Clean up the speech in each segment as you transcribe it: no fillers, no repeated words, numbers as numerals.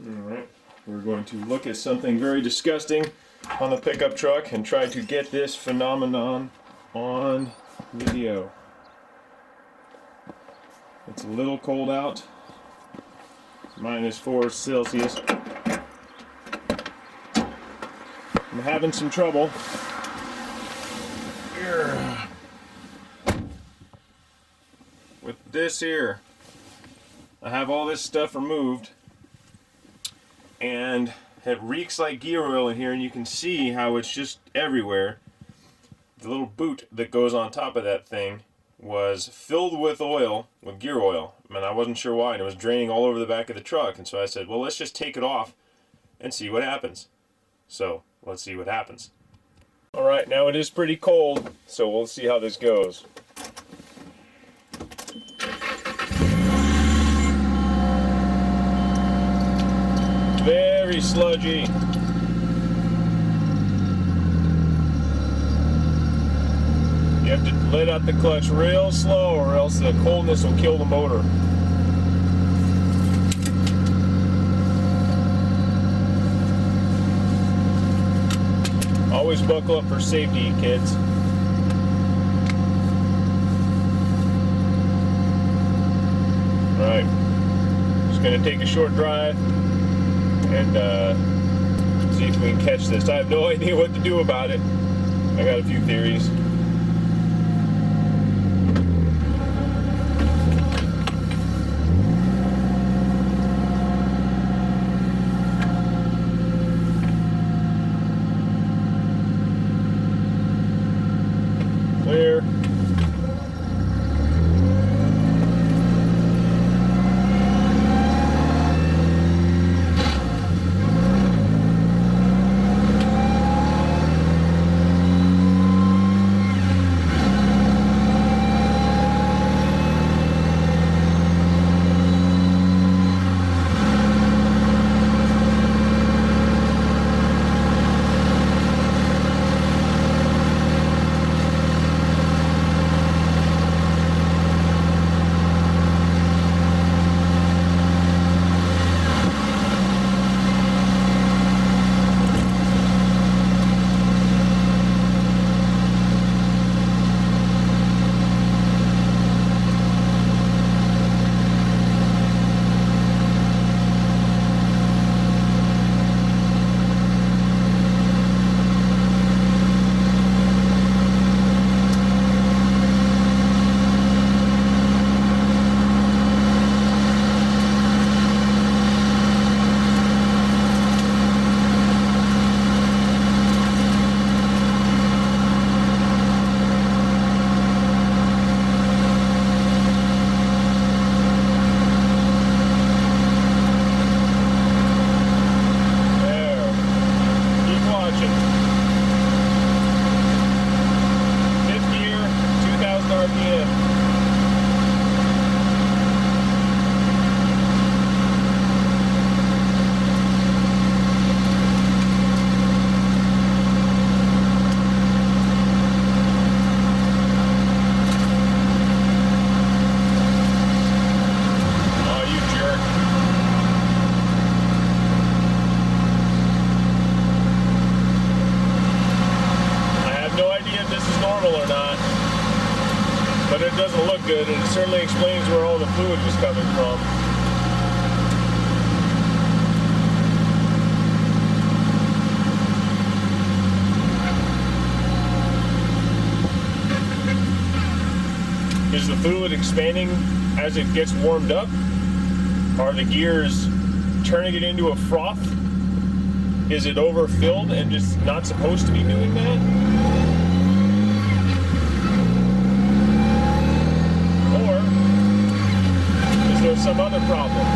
Alright, we're going to look at something very disgusting on the pickup truck and try to get this phenomenon on video. It's a little cold out, -4 Celsius. I'm having some trouble here with this here. I have all this stuff removed and it reeks like gear oil in here, and you can see how it's just everywhere. The little boot that goes on top of that thing was filled with oil, with gear oil, and I wasn't sure why, and it was draining all over the back of the truck. And so I said, well, let's just take it off and see what happens. So let's see what happens. Alright, now it is pretty cold, so we'll see how this goes. Very sludgy. You have to let out the clutch real slow, or else the coldness will kill the motor. Always buckle up for safety, kids. Alright, just gonna take a short drive and see if we can catch this. I have no idea what to do about it. I got a few theories. Clear. Or not, but it doesn't look good, and it certainly explains where all the fluid was coming from. Is the fluid expanding as it gets warmed up? Are the gears turning it into a froth? Is it overfilled and just not supposed to be doing that? There's some other problem.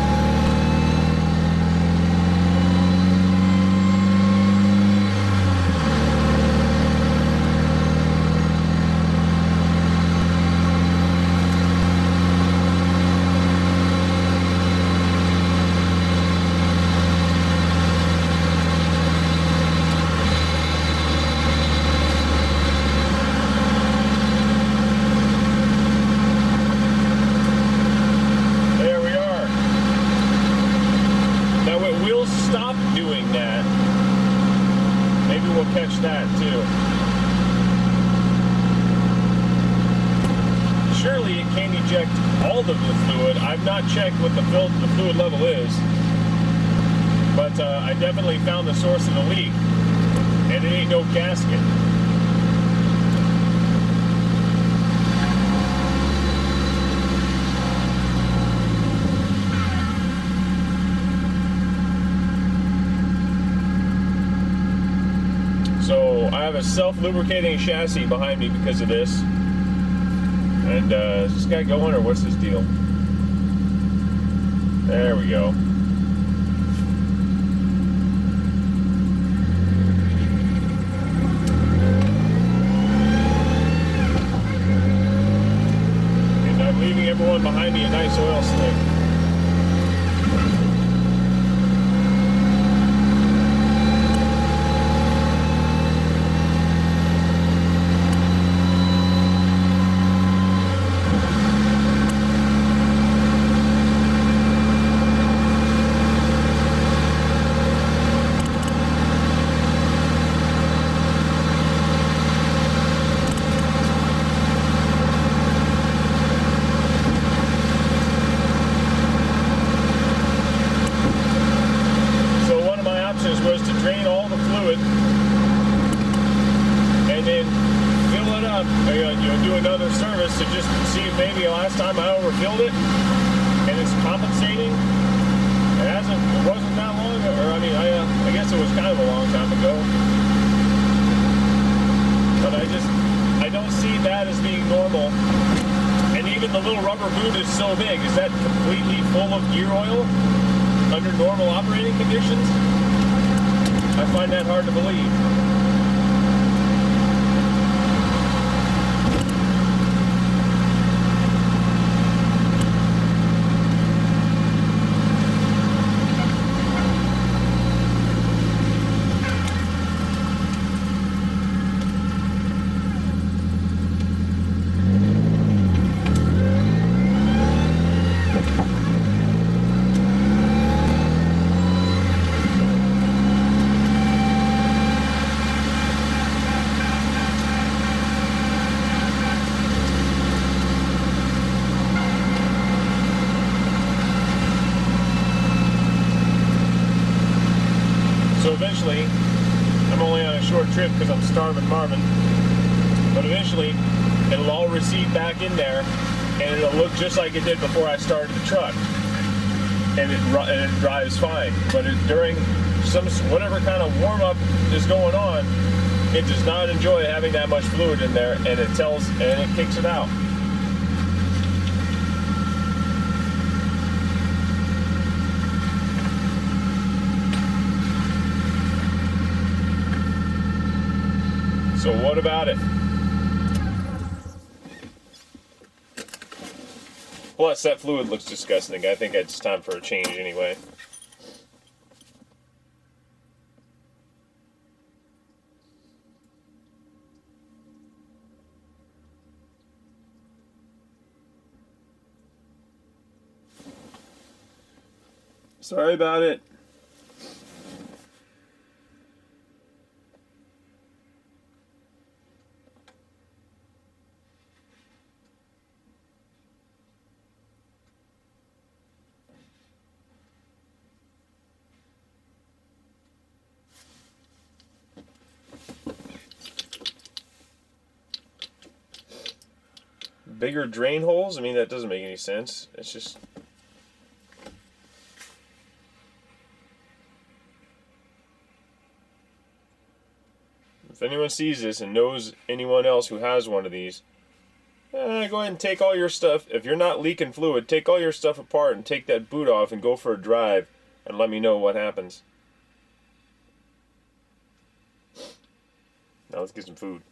will catch that too. Surely it can eject all of the fluid. I've not checked what the fluid level is, but I definitely found the source of the leak, and it ain't no gasket. So I have a self-lubricating chassis behind me because of this. And is this guy going, or what's his deal? There we go. And I'm leaving everyone behind me a nice oil slick. Was to drain all the fluid and then fill it up, do another service to just see if maybe last time I overfilled it and it's compensating. It wasn't that long ago, or I mean, I guess it was kind of a long time ago, but I don't see that as being normal. And even the little rubber boot is so big. Is that completely full of gear oil under normal operating conditions? I find that hard to believe. So eventually, I'm only on a short trip because I'm starving Marvin, but eventually it'll all recede back in there and it'll look just like it did before I started the truck, and it drives fine. But during whatever kind of warm-up is going on, it does not enjoy having that much fluid in there, and it kicks it out. So what about it? Plus, that fluid looks disgusting. I think it's time for a change anyway. Sorry about it. Bigger drain holes? I mean, that doesn't make any sense. It's just... If anyone sees this and knows anyone else who has one of these, go ahead and take all your stuff. If you're not leaking fluid, take all your stuff apart and take that boot off and go for a drive and let me know what happens. Now let's get some food.